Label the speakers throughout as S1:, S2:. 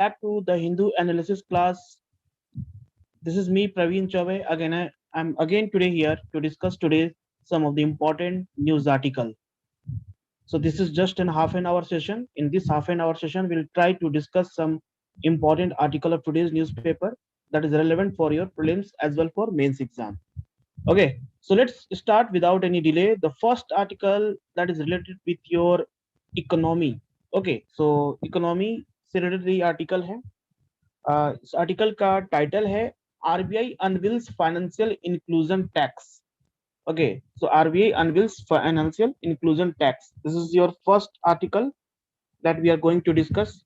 S1: back to the Hindu analysis class. This is me, Praveen Chauve. Again, I'm again today here to discuss today some of the important news article. So this is just an half an hour session. In this half an hour session, we'll try to discuss some important article of today's newspaper that is relevant for your prelims as well for mains exam. Okay, so let's start without any delay. The first article that is related with your economy. Okay, so economy से related ये article है. इस article का title है RBI unveils financial inclusion index. Okay, so RBI unveils financial inclusion tax. This is your first article that we are going to discuss.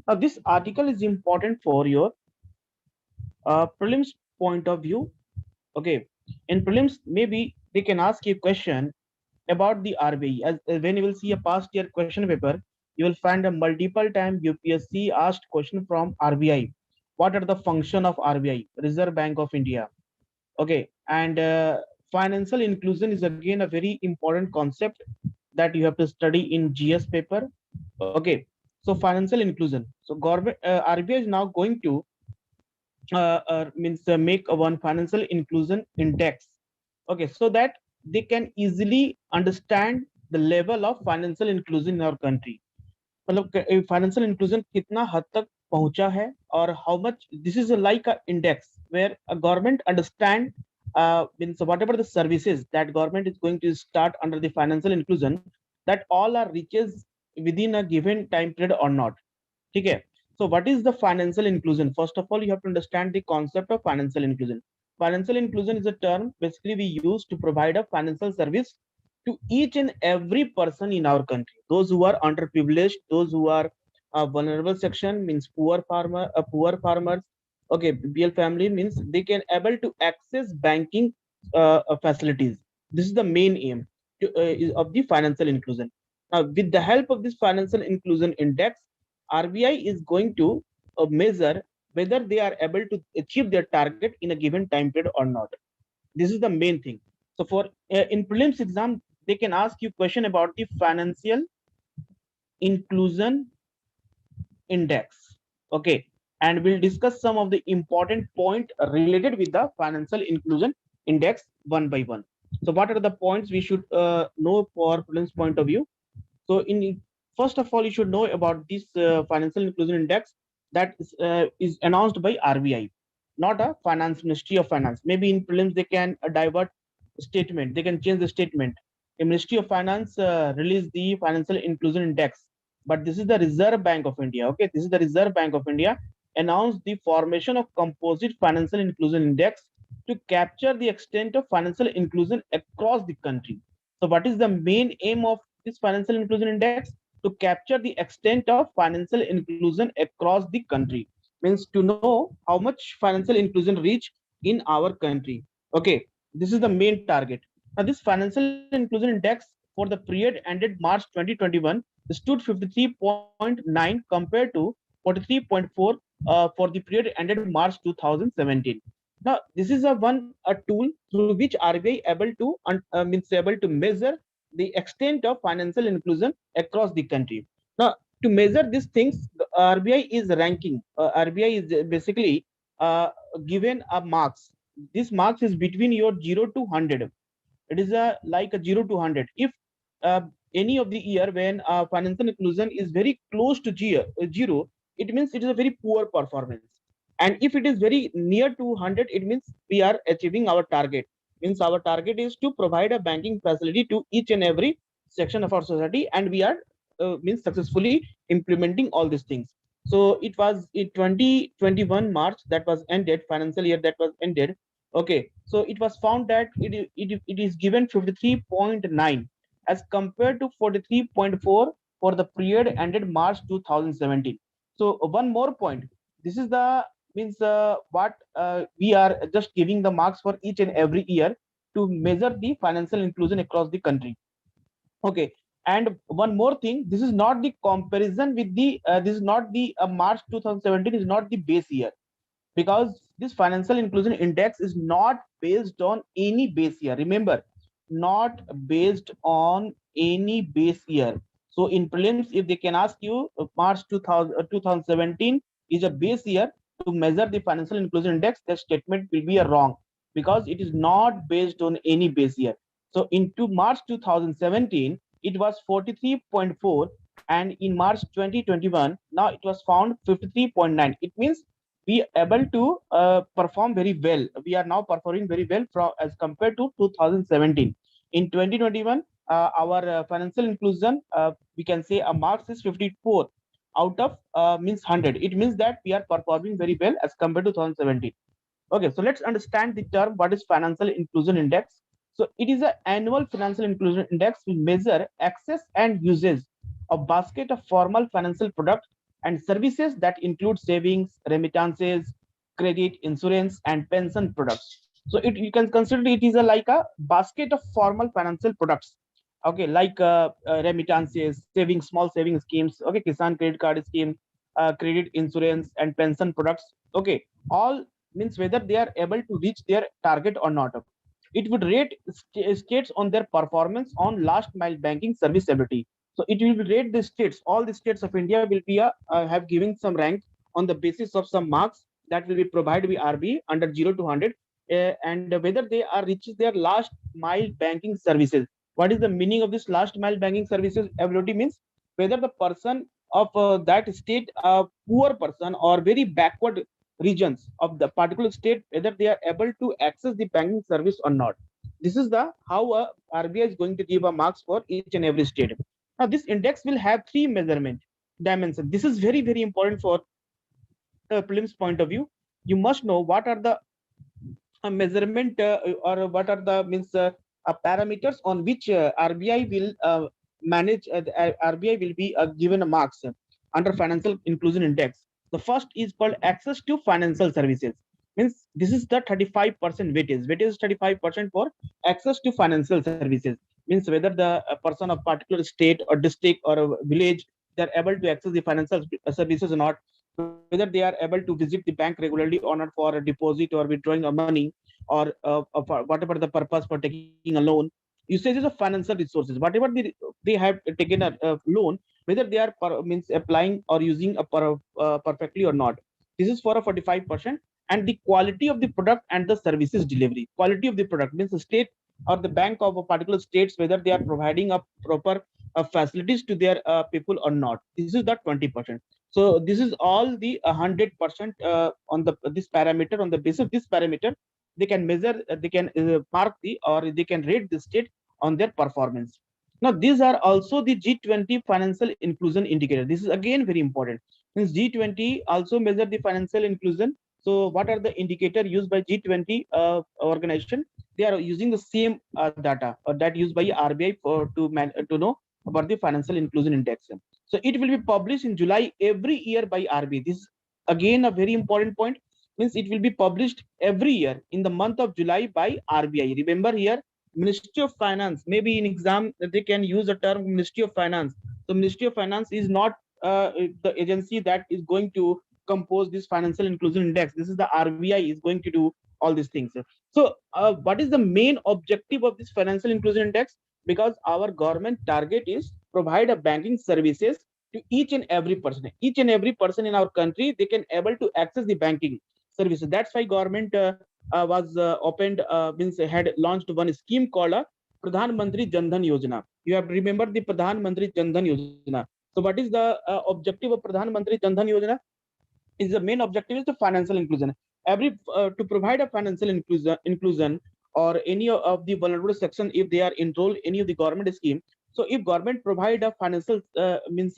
S1: Now, this article is important for your prelims point of view. Okay, in prelims, maybe they can ask you a question about the RBI. As when you will see a past year question paper, you will find a multiple time UPSC asked question from RBI. What are the function of RBI, Reserve Bank of India? Okay, and financial inclusion is again a very important concept that you have to study in GS paper. Okay, so financial inclusion. So government RBI is now going to means make a one financial inclusion index. Okay, so that they can easily understand the level of financial inclusion in our country. मतलब financial inclusion कितना हद तक पहुंचा है और how much this is like a index where a government understand means whatever the services that government is going to start under the financial inclusion, that all are reaches within a given time period or not. ठीक है. So what is the financial inclusion? First of all, you have to understand the concept of financial inclusion. Financial inclusion is a term basically we use to provide a financial service to each and every person in our country. Those who are underprivileged, those who are vulnerable section means poor farmers. Okay, BL family means they can able to access banking facilities. This is the main aim of the financial inclusion. Now, with the help of this financial inclusion index, RBI is going to measure whether they are able to achieve their target in a given time period or not. This is the main thing. So for in prelims exam, they can ask you question about the financial inclusion index. Okay, and we'll discuss some of the important point related with the financial inclusion index one by one. So what are the points we should know for prelims point of view? So in first of all, you should know about this financial inclusion index that is announced by RBI, not a finance ministry of finance. Maybe in prelims they can divert statement. They can change the statement. The Ministry of Finance released the financial inclusion index, but this is the Reserve Bank of India. Okay, this is the Reserve Bank of India announced the formation of composite financial inclusion index to capture the extent of financial inclusion across the country. So, what is the main aim of this financial inclusion index? To capture the extent of financial inclusion across the country. Means to know how much financial inclusion reach in our country. Okay, this is the main target. Now, this financial inclusion index for the period ended March 2021 stood 53.9 compared to 43.4 for the period ended March 2017. Now, this is a tool through which RBI able to means able to measure the extent of financial inclusion across the country. Now, to measure these things, the RBI is ranking. RBI is basically given a marks. This marks is between your 0 to 100. It is a like a 0 to 100. If uh, any of the year when financial inclusion is very close to zero, it means it is a very poor performance. And if it is very near to 100, it means we are achieving our target. Means our target is to provide a banking facility to each and every section of our society, and we are means successfully implementing all these things. So it was in 2021 March that was ended, financial year that was ended. Okay, so it was found that it is given 53.9 as compared to 43.4 for the period ended March 2017. So one more point. This is the means what we are just giving the marks for each and every year to measure the financial inclusion across the country. Okay, and one more thing. This is not the comparison with the. This is not the March 2017 is not the base year, because this financial inclusion index is not based on any base year. Remember, not based on any base year. So in prelims, if they can ask you March 2017, is a base year to measure the financial inclusion index, the statement will be a wrong because it is not based on any base year. So into March 2017, it was 43.4, and in March 2021, now it was found 53.9. It means we are able to perform very well. We are now performing very well from as compared to 2017. In 2021, our financial inclusion, we can say a marks is 54 out of means 100. It means that we are performing very well as compared to 2017. Okay, so let's understand the term what is financial inclusion index. So it is an annual financial inclusion index will measure access and usage of basket of formal financial products and services that include savings, remittances, credit, insurance, and pension products. So it you can consider it is a like a basket of formal financial products. Okay, like remittances, savings, small saving schemes. Okay, Kisan credit card scheme, credit insurance, and pension products. Okay, all means whether they are able to reach their target or not. It would rate states on their performance on last mile banking service ability. So it will rate the states. All the states of India will be have given some rank on the basis of some marks that will be provided by RBI under 0 to 100, and whether they are reaches their last mile banking services. What is the meaning of this last mile banking services ability means whether the person of that state, a poor person or very backward regions of the particular state, whether they are able to access the banking service or not. This is the how RBI is going to give a marks for each and every state. Now this index will have three measurement dimensions. This is very important for prelims point of view. You must know what are the measurement or what are the means parameters on which RBI will manage. RBI will be given a marks under financial inclusion index. The first is called access to financial services. Means this is the 35% weightage. Weightage is 35% for access to financial services. Means whether the person of particular state or district or a village, they are able to access the financial services or not, whether they are able to visit the bank regularly or not for a deposit or withdrawing of money, or for whatever the purpose for taking a loan. Usages of financial resources, whatever they have taken a loan, whether they are means applying or using perfectly or not. This is for a 45%. And the quality of the product and the services delivery. Quality of the product means the state or the bank of a particular states whether they are providing a proper facilities to their people or not. This is the 20%. So this is all the 100% on the this parameter. On the basis of this parameter, they can measure, they can mark the or they can rate the state on their performance. Now these are also the G20 financial inclusion indicator. This is again very important. Means G20 also measure the financial inclusion. So what are the indicator used by G20 organization? They are using the same data that used by RBI for to know about the financial inclusion index. So it will be published in July every year by RBI. This is again a very important point. Means it will be published every year in the month of July by RBI. Remember here, Ministry of Finance. Maybe in exam they can use the term Ministry of Finance. So Ministry of Finance is not the agency that is going to compose this financial inclusion index. This is the RBI is going to do all these things. So what is the main objective of this financial inclusion index? Because our government target is provide a banking services to each and every person. Each and every person in our country, they can able to access the banking services. That's why government was opened, means had launched one scheme called Pradhan Mantri Jan Dhan Yojana. You have to remember the Pradhan Mantri Jan Dhan Yojana. So what is the objective of Pradhan Mantri Jan Dhan Yojana? Is the main objective is the financial inclusion. Every to provide a financial inclusion or any of the vulnerable section if they are enrolled any of the government scheme. So if government provide a financial means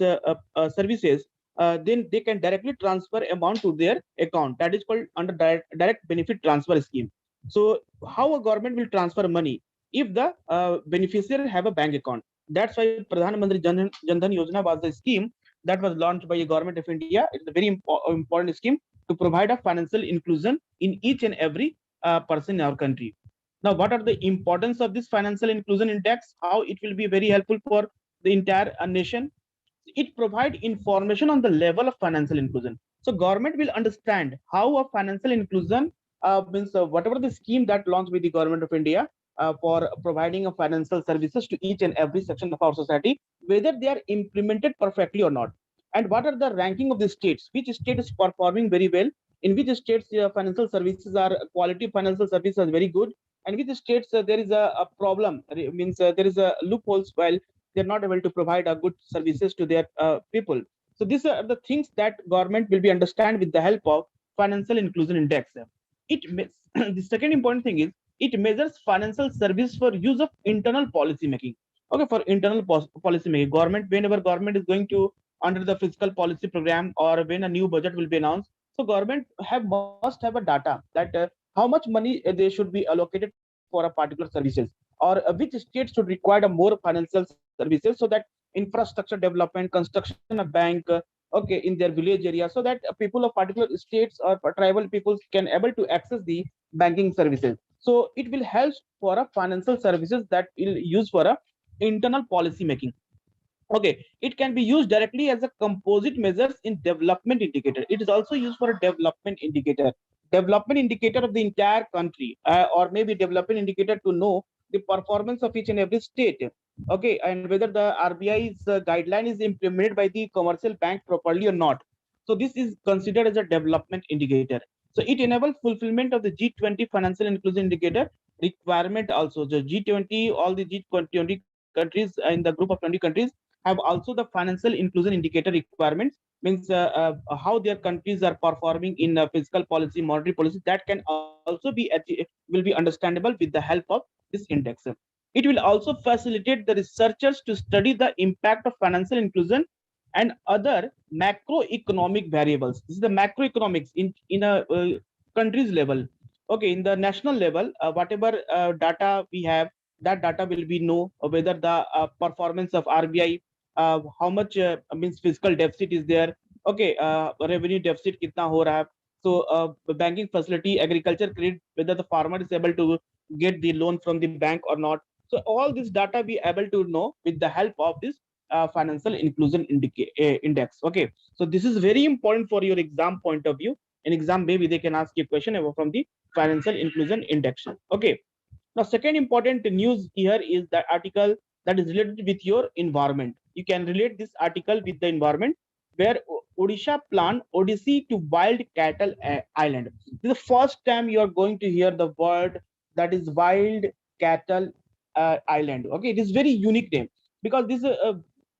S1: services, then they can directly transfer amount to their account. That is called under direct benefit transfer scheme. So how a government will transfer money if the beneficiary have a bank account? That's why Pradhan Mantri Jan Dhan Yojana was the scheme that was launched by the government of India. It's a very important scheme to provide a financial inclusion in each and every person in our country. Now, what are the importance of this financial inclusion index? How it will be very helpful for the entire nation? It provide information on the level of financial inclusion. So government will understand how a financial inclusion means whatever the scheme that launched by the government of India for providing a financial services to each and every section of our society, whether they are implemented perfectly or not. And what are the ranking of the states? Which state is performing very well? In which states financial services are quality financial services are very good? And which states there is a problem? Means there is a loopholes while they're not able to provide a good services to their people. So these are the things that government will be understand with the help of financial inclusion index. It the second important thing is it measures financial service for use of internal policy making. Okay, for internal policy making, government whenever government is going to under the fiscal policy program or when a new budget will be announced, so government have must have a data that how much money they should be allocated for a particular services or which state should require a more financial services so that infrastructure development, construction of bank, okay, in their village area, so that people of particular states or tribal peoples can able to access the banking services. So it will help for a financial services that will use for a internal policy making. Okay, it can be used directly as a composite measures in development indicator. It is also used for a development indicator of the entire country, or maybe development indicator to know the performance of each and every state. Okay, and whether the RBI's guideline is implemented by the commercial bank properly or not. So this is considered as a development indicator. So it enables fulfillment of the G20 financial inclusion indicator requirement also. The G20, all the G20 countries in the group of 20 countries have also the financial inclusion indicator requirements, means how their countries are performing in fiscal policy, monetary policy, that can also be will be understandable with the help of this index. It will also facilitate the researchers to study the impact of financial inclusion and other macroeconomic variables. This is the macroeconomics in a country's level. Okay, in the national level, whatever data we have, that data will be know whether the performance of RBI, how much means fiscal deficit is there. Okay, revenue deficit kitna ho raha hai. So banking facility, agriculture credit, whether the farmer is able to get the loan from the bank or not. So all this data be able to know with the help of this financial inclusion index. Okay, so this is very important for your exam point of view. In exam, maybe they can ask you a question from the financial inclusion index. Okay, now, second important news here is the article that is related with your environment. You can relate this article with the environment where Odisha plan Odyssey to wild cattle island. This is the first time you are going to hear the word that is wild cattle island. Okay, it is very unique name because this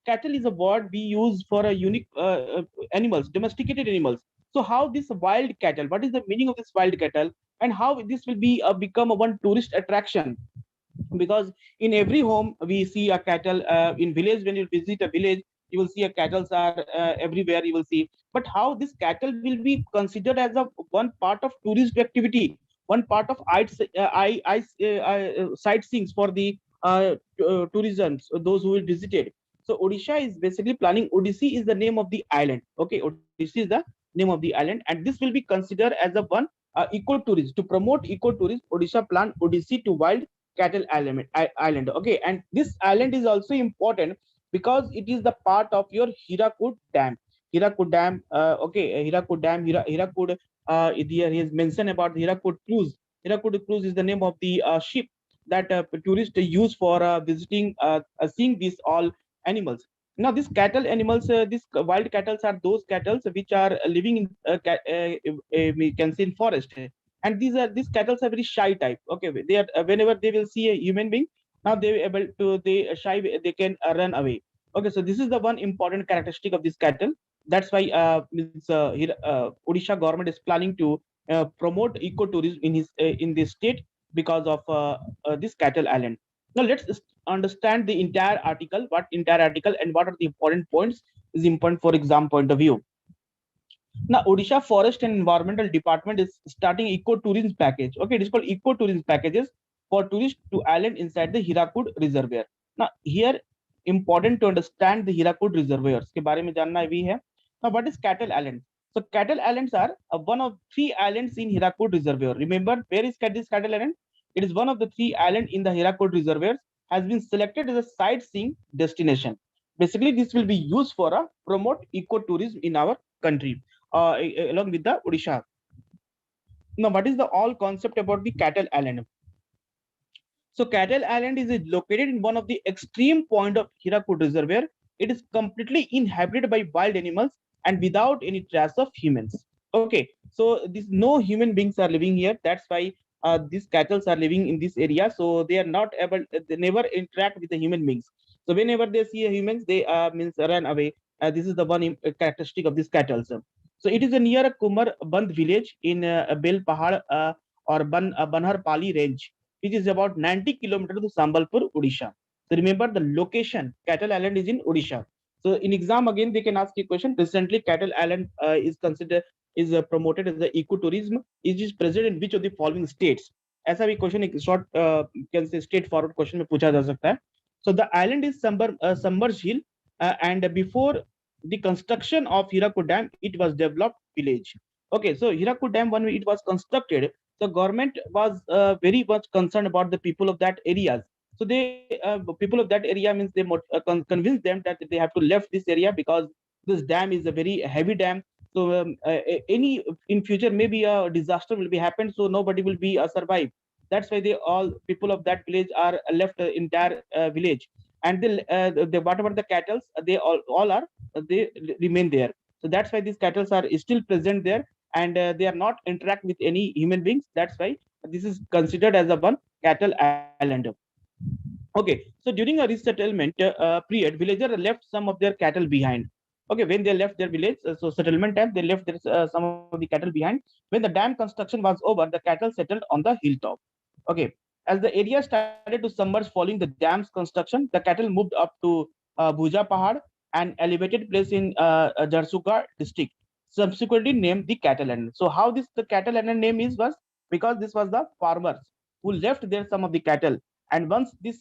S1: cattle is a word we use for a unique animals, domesticated animals. So how this wild cattle? What is the meaning of this wild cattle? And how this will be become a one tourist attraction, because in every home we see a cattle. In village, when you visit a village, you will see a cattle are everywhere, you will see. But how this cattle will be considered as a one part of tourist activity, one part of sightseeing for the tourism, those who will visit it. So Odisha is basically planning. Odyssey is the name of the island. Okay, Odyssey is the name of the island, and this will be considered as a one ecotourism. To promote ecotourism, Odisha plan Odyssey to wild cattle island. Okay, and this island is also important because it is the part of your Hiraku Dam. Hiraku Dam. Okay, Hiraku Dam. Hirakud. Here he has mentioned about the Hirakud cruise. Hirakud cruise is the name of the ship that tourists use for visiting, seeing these all animals. Now, these cattle animals, these wild cattle are those cattle which are living in, we can say, in forest. And these cattle are very shy type. Okay, they are whenever they will see a human being, now they are able to shy, they can run away. Okay, so this is the one important characteristic of this cattle. That's why here, Odisha government is planning to promote ecotourism in this state because of this cattle island. Now let's understand the entire article, what entire article and what are the important points is important for exam point of view. Now, Odisha Forest and Environmental Department is starting ecotourism package. Okay, it is called ecotourism packages for tourists to island inside the Hirakud Reservoir. Now, here important to understand the Hirakud Reservoirs के बारे में जानना भी है. Now, what is Cattle Island? So, Cattle Islands are one of three islands in Hirakud Reservoir. Remember, where is this Cattle Island? It is one of the three islands in the Hirakud Reservoirs, has been selected as a sightseeing destination. Basically, this will be used for a promote ecotourism in our country. Along with the Odisha. Now, what is the all concept about the Cattle Island? So, Cattle Island is located in one of the extreme point of Hirakud Reservoir. it is completely inhabited by wild animals and without any trace of humans. Okay, so this no human beings are living here. That's why these cattle are living in this area. So they are not able, they never interact with the human beings. So whenever they see a humans, they means run away. This is the one characteristic of this cattle. So it is a near a Kumar Band village in Bel Pahad or Banhar Pali range, which is about 90 kilometers to Sambalpur, Odisha. So remember the location, Cattle Island is in Odisha. So in exam again they can ask you a question. Recently, Cattle Island is considered is promoted as the ecotourism. It is present in which of the following states? ऐसा भी question एक short can say straight forward question में पूछा जा सकता है. So the island is submerged hill, and before the construction of Hiraku Dam, it was developed village. Okay, so Hiraku Dam, when it was constructed, the government was very much concerned about the people of that areas. So they people of that area means they convinced them that they have to left this area because this dam is a very heavy dam. So any in future maybe a disaster will be happen, so nobody will be survive. That's why they all people of that village are left entire village, and the whatever the cattle they all are they remain there. So that's why these cattle are still present there, and they are not interact with any human beings. That's why this is considered as a one cattle island. Okay, so during a resettlement period, villagers left some of their cattle behind. Okay, when they left their village, so settlement time, they left their, some of the cattle behind. When the dam construction was over, the cattle settled on the hilltop. Okay, as the area started to submerge following the dam's construction, the cattle moved up to Bhuja Pahad, an elevated place in Jarsuga district, subsequently named the cattle land. So how this the cattle land name is was because this was the farmers who left there some of the cattle, and once this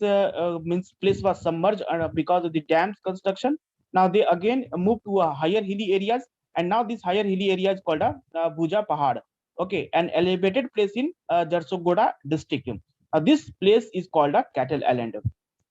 S1: means place was submerged because of the dam's construction, now they again moved to a higher hilly areas, and now this higher hilly area is called a Bhuja Pahad. Okay, an elevated place in Jarsogoda district. This place is called a cattle island.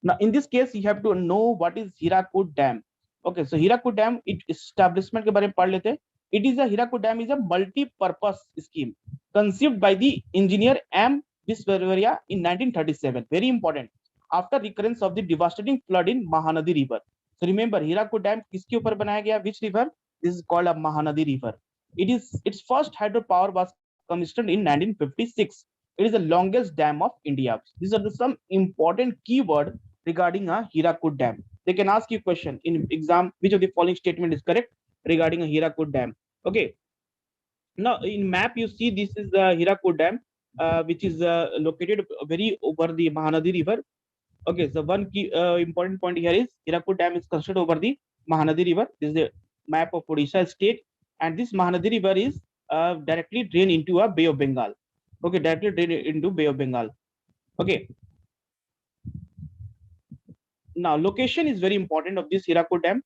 S1: Now, in this case, you have to know what is Hirakud Dam. Okay, so Hirakud Dam, it establishment के बारे में पढ़ लेते हैं. It is a Hirakud Dam is a multi-purpose scheme conceived by the engineer M. Visvesvaraya in 1937. Very important. After recurrence of the devastating flood in Mahanadi River. So remember, Hirakud Dam किसके ऊपर बनाया गया? Which river? This is called a Mahanadi River. It is its first hydropower was commissioned in 1956. It is the longest dam of India. These are some important keyword regarding a Hirakud Dam. They can ask you question in exam which of the following statement is correct regarding a Hirakud Dam. Okay. Now in map you see this is the Hirakud Dam, which is located very over the Mahanadi River. Okay, so one key important point here is Hirakud Dam is constructed over the Mahanadi River. This is the map of Odisha state, and this Mahanadi River is directly drained into a Bay of Bengal. Okay, directly drained into Bay of Bengal. Okay. Now location is very important of this Hirakud Dam.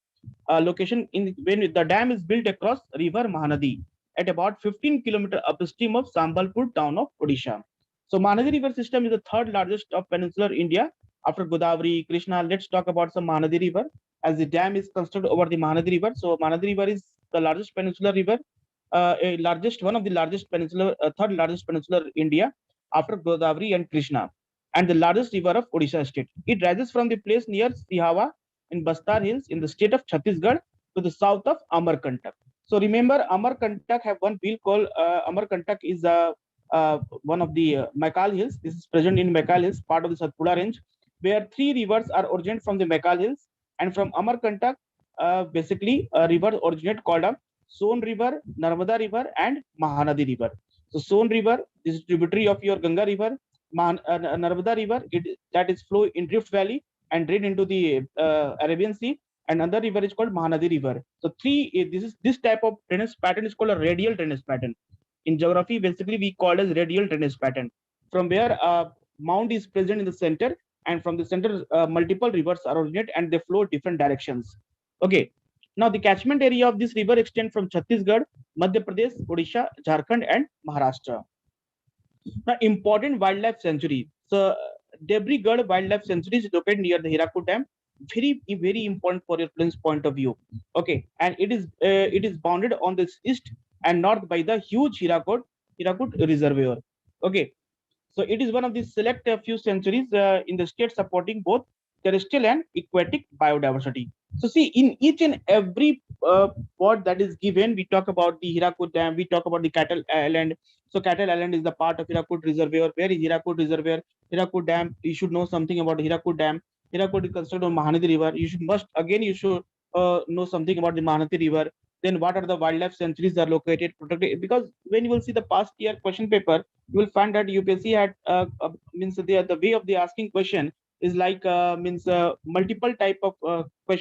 S1: Location in when the dam is built across River Mahanadi at about 15 kilometers upstream of Sambalpur town of Odisha. So Mahanadi River system is the third largest of peninsular India after Godavari, Krishna. Let's talk about some Mahanadi River as the dam is constructed over the Mahanadi River. So Mahanadi River is the largest peninsular river, one of the largest peninsular, third largest peninsular India after Godavari and Krishna, and the largest river of Odisha state. It rises from the place near Sihawa in Bastar Hills in the state of Chhattisgarh to the south of Amarkantak. So remember, Amarkantak have one hill called Amarkantak is one of the Maikal Hills. This is present in Maikal Hills, part of the Satpura range, where three rivers are originate from the Maikal Hills, and from Amarkantak, basically rivers originate called Son River, Narmada River, and Mahanadi River. So Son River is tributary of your Ganga River. Narmada River, that is flow in Rift Valley and drain into the Arabian Sea, and another river is called Mahanadi River. So this type of drainage pattern is called a radial drainage pattern. In geography, basically we call as radial drainage pattern, from where a mound is present in the center, and from the center multiple rivers are originate and they flow different directions. Okay. Now the catchment area of this river extends from Chhattisgarh, Madhya Pradesh, Odisha, Jharkhand, and Maharashtra. Now, important wildlife sanctuary. So, Debrigarh Wildlife Sanctuary is located near the Hirakud Dam. Very important for your plains point of view. Okay, and it is bounded on the east and north by the huge Hirakud Reservoir. Okay, so it is one of the select few sanctuaries in the state supporting both terrestrial and aquatic biodiversity. So see, in each and every part that is given, we talk about the Hiraku Dam, we talk about the Cattle Island. So Cattle Island is the part of Hirakud Reservoir. Where is Hirakud Reservoir? Hirakud Dam. You should know something about Hirakud Dam. Hirakud is constructed on Mahanadi River. You should know something about the Mahanadi River. Then what are the wildlife sanctuaries are located, protected? Because when you will see the past year question paper, you will find that UPSC had means the way of the asking question is like means multiple type of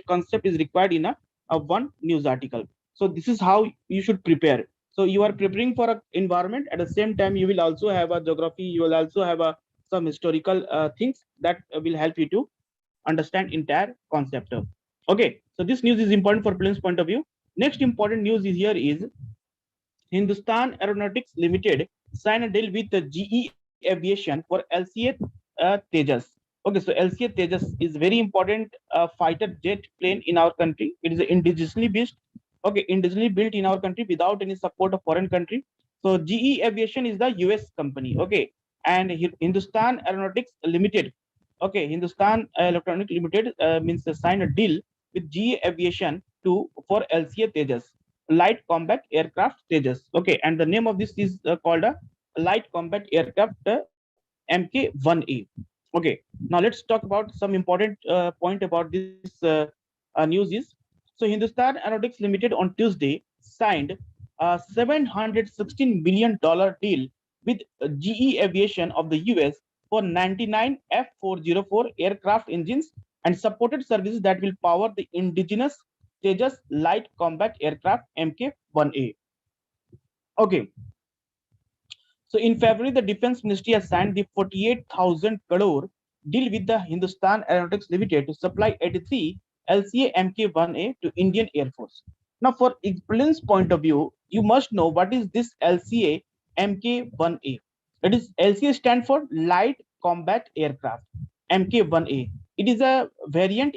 S1: concept is required in a one news article. So this is how you should prepare. So you are preparing for a environment, at the same time you will also have a geography, you will also have a some historical things that will help you to understand entire concept. Okay, so this news is important for prelims point of view. Next important news is here is Hindustan Aeronautics Limited signed a deal with the GE Aviation for LCA Tejas. Okay, so LCA Tejas is very important fighter jet plane in our country. It is indigenously based, okay, indigenously built in our country without any support of foreign country. So GE Aviation is the US company, okay, and Hindustan Aeronautics Limited, okay, Hindustan Electronic Limited means signed a deal with GE Aviation to for LCA Tejas, light combat aircraft Tejas. Okay, and the name of this is called a light combat aircraft MK1A. Okay, now let's talk about some important point about this news is, so Hindustan Aeronautics Limited on Tuesday signed a $716 million deal with GE Aviation of the US for 99 F404 aircraft engines and supported services that will power the indigenous Tejas light combat aircraft MK1A. Okay, so in February, the Defense Ministry has signed the 48,000 crore deal with the Hindustan Aeronautics Limited to supply 83 LCA Mk1A to Indian Air Force. Now, for prelims point of view, you must know what is this LCA Mk1A. It is LCA stand for Light Combat Aircraft Mk1A. It is a variant,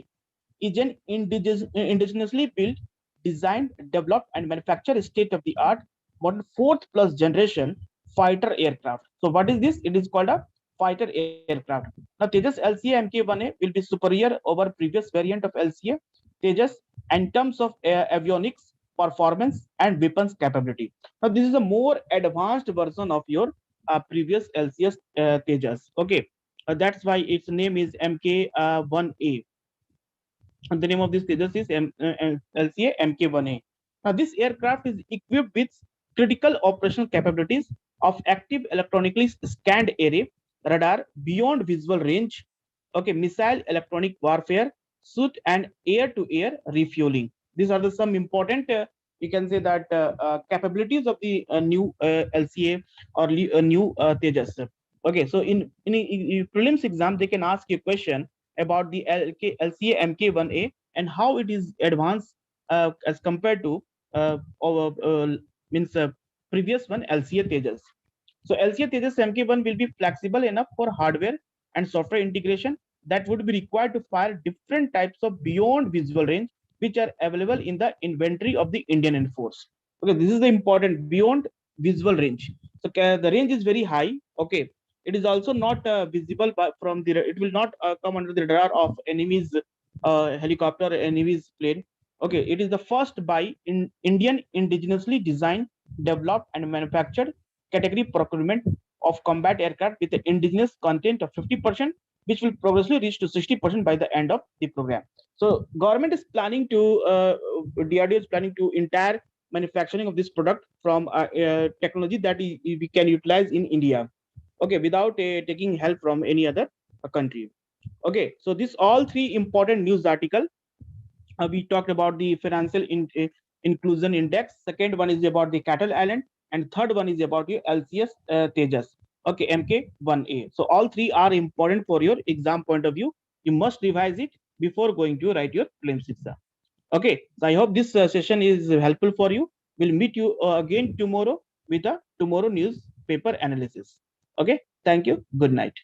S1: is an indigenously built, designed, developed, and manufactured state-of-the-art modern fourth plus generation fighter aircraft. So what is this? It is called a fighter aircraft. Now Tejas LCA Mk1A will be superior over previous variant of LCA Tejas in terms of avionics, performance, and weapons capability. Now this is a more advanced version of your previous LCS Tejas. Okay, that's why its name is Mk1A. And the name of this Tejas is LCA Mk1A. Now, this aircraft is equipped with critical operational capabilities of active electronically scanned array, radar, beyond visual range, okay, missile electronic warfare, suit, and air-to-air refueling. These are the some important, you can say that capabilities of the new LCA or new Tejas. Okay, so in prelims exam, they can ask you a question about the LCA Mk1A and how it is advanced as compared to our means previous one LCA Tejas. So LCA Tejas MK1 will be flexible enough for hardware and software integration that would be required to fire different types of beyond visual range, which are available in the inventory of the Indian Air Force. Okay, this is the important beyond visual range. So the range is very high. Okay, it is also not visible from the, it will not come under the radar of enemies helicopter, enemies plane. Okay, it is the first by Indian indigenously designed, developed, and manufactured category procurement of combat aircraft with the indigenous content of 50%, which will progressively reach to 60% by the end of the program. So government is planning to DRDO is planning to entire manufacturing of this product from technology that we can utilize in India, okay, without taking help from any other country. Okay, so this all three important news article. We talked about the financial inclusion index. Second one is about the cattle island, and third one is about your LCS Tejas. Okay, MK1A. So all three are important for your exam point of view. You must revise it before going to write your prelims exam. Okay, so I hope this session is helpful for you. We'll meet you again tomorrow with a tomorrow newspaper analysis. Okay, thank you. Good night.